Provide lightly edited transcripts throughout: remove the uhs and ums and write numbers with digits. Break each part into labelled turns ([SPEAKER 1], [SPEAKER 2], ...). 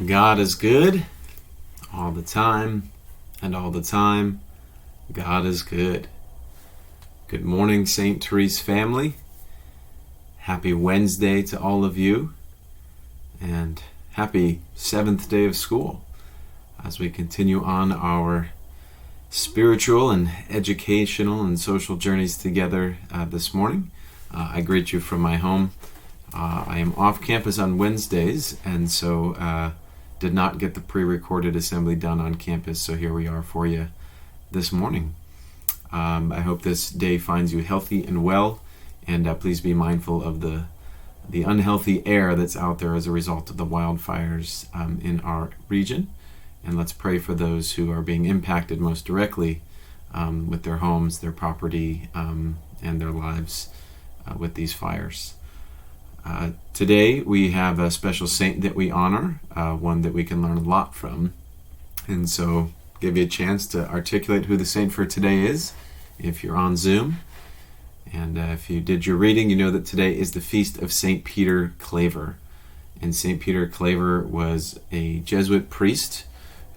[SPEAKER 1] God is good all the time, and all the time, God is good. Good morning, St. Therese family. Happy Wednesday to all of you, and happy 7th day of school as we continue on our spiritual and educational and social journeys together this morning. I greet you from my home. I am off campus on Wednesdays, and so did not get the pre-recorded assembly done on campus, so here we are for you this morning. I hope this day finds you healthy and well, and please be mindful of the unhealthy air that's out there as a result of the wildfires in our region. And let's pray for those who are being impacted most directly with their homes, their property, and their lives with these fires. Today we have a special saint that we honor, one that we can learn a lot from. And so give you a chance to articulate who the saint for today is if you're on Zoom. And if you did your reading, you know that today is the feast of St. Peter Claver. And St. Peter Claver was a Jesuit priest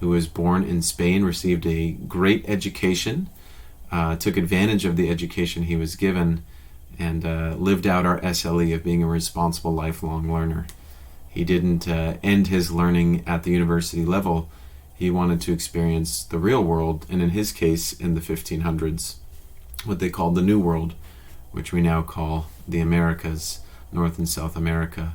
[SPEAKER 1] who was born in Spain, received a great education, took advantage of the education he was given, and lived out our SLE of being a responsible lifelong learner. He didn't end his learning at the university level. He wanted to experience the real world, and in his case, in the 1500s, what they called the New World, which we now call the Americas, North and South America.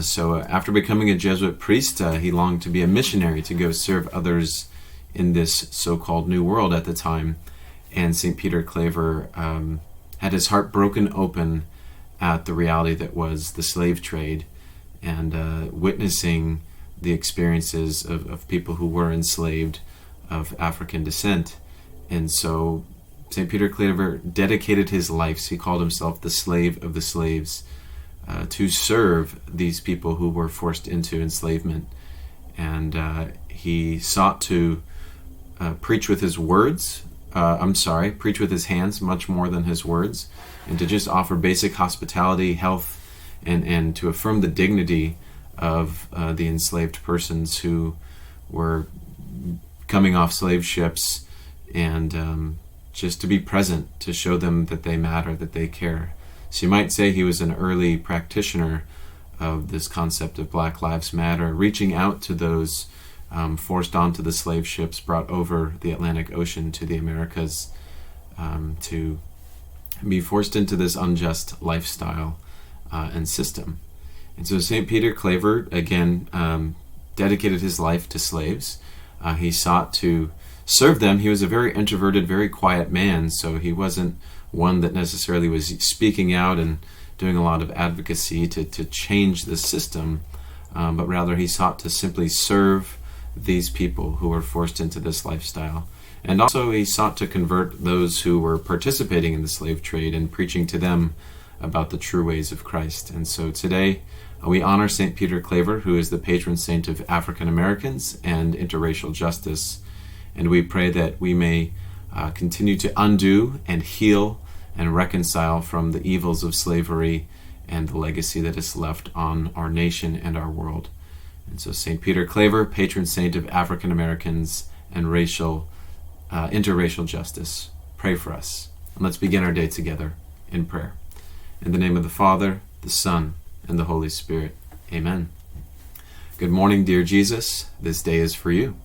[SPEAKER 1] So after becoming a Jesuit priest, he longed to be a missionary, to go serve others in this so-called New World at the time. And St. Peter Claver had his heart broken open at the reality that was the slave trade, and witnessing the experiences of people who were enslaved of African descent. And so St. Peter Claver dedicated his life, so he called himself the slave of the slaves, to serve these people who were forced into enslavement. And he sought to preach with his words, preach with his hands much more than his words, and to just offer basic hospitality, health, and to affirm the dignity of the enslaved persons who were coming off slave ships, and just to be present, to show them that they matter, that they care. So you might say he was an early practitioner of this concept of Black Lives Matter, reaching out to those forced onto the slave ships brought over the Atlantic Ocean to the Americas, to be forced into this unjust lifestyle and system. And so St. Peter Claver, again, dedicated his life to slaves. He sought to serve them. He was a very introverted, very quiet man, so he wasn't one that necessarily was speaking out and doing a lot of advocacy to change the system, but rather he sought to simply serve these people who were forced into this lifestyle. And also he sought to convert those who were participating in the slave trade and preaching to them about the true ways of Christ. And so today we honor St. Peter Claver, who is the patron saint of African Americans and interracial justice. And we pray that we may continue to undo and heal and reconcile from the evils of slavery and the legacy that is left on our nation and our world. And so St. Peter Claver, patron saint of African Americans and interracial justice, pray for us. And let's begin our day together in prayer. In the name of the Father, the Son, and the Holy Spirit. Amen. Good morning, dear Jesus. This day is for you.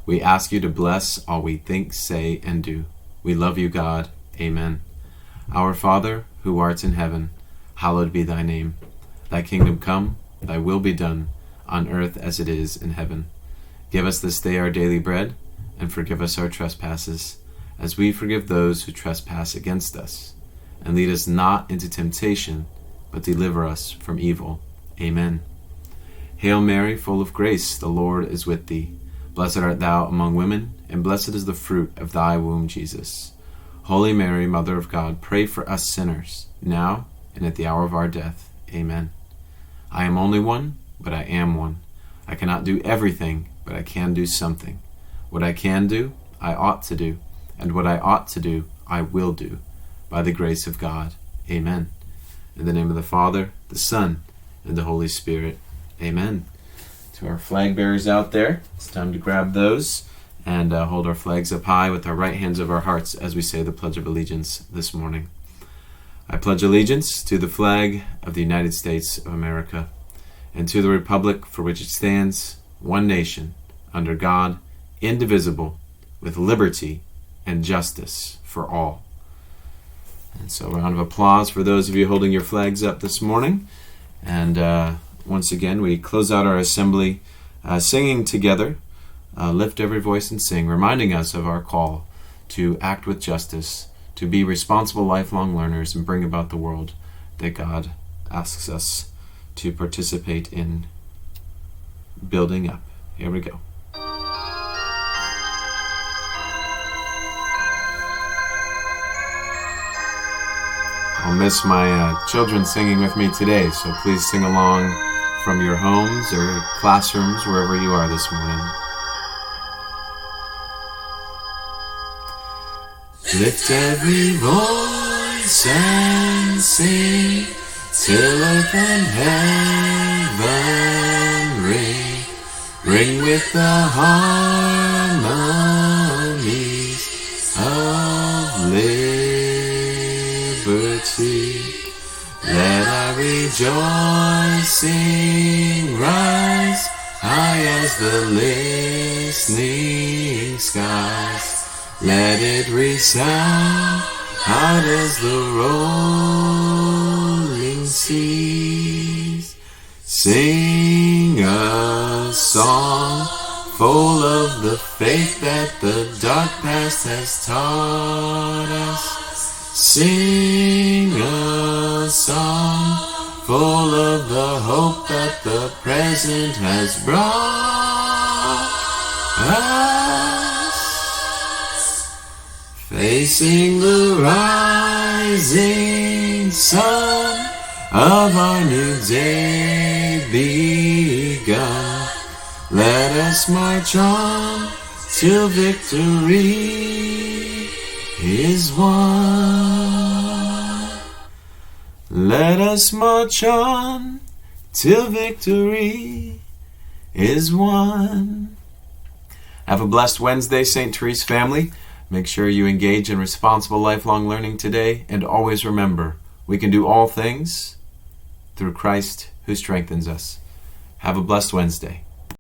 [SPEAKER 1] We ask you to bless all we think, say, and do. We love you, God. Amen. Our Father, who art in heaven, hallowed be thy name. Thy kingdom come, thy will be done, on earth as it is in heaven. Give us this day our daily bread, and forgive us our trespasses, as we forgive those who trespass against us. And lead us not into temptation, but deliver us from evil. Amen. Hail Mary, full of grace, the Lord is with thee. Blessed art thou among women, and blessed is the fruit of thy womb, Jesus. Holy Mary, Mother of God, pray for us sinners, now and at the hour of our death. Amen. I am only one, but I am one. I cannot do everything, but I can do something. What I can do, I ought to do, and what I ought to do, I will do, by the grace of God. Amen. In the name of the Father, the Son, and the Holy Spirit. Amen. To our flag bearers out there, it's time to grab those and hold our flags up high with our right hands over our hearts as we say the Pledge of Allegiance this morning. I pledge allegiance to the flag of the United States of America and to the republic for which it stands, one nation, under God, indivisible, with liberty and justice for all. And so a round of applause for those of you holding your flags up this morning. And once again, we close out our assembly singing together, Lift Every Voice and Sing, reminding us of our call to act with justice, to be responsible lifelong learners and bring about the world that God asks us to participate in building up. Here we go. I'll miss my children singing with me today, so please sing along from your homes or classrooms, wherever you are this morning. Lift every voice and sing, till earth and heaven ring. Ring with the harmonies of liberty. Let our rejoicing rise high as the listening skies. Let it resound out as the rolling seas. Sing a song full of the faith that the dark past has taught us. Sing a song full of the hope that the present has brought us. Facing the rising sun of our new day begun, let us march on till victory is won. Let us march on till victory is won. Have a blessed Wednesday, St. Therese family. Make sure you engage in responsible lifelong learning today, and always remember, we can do all things through Christ who strengthens us. Have a blessed Wednesday.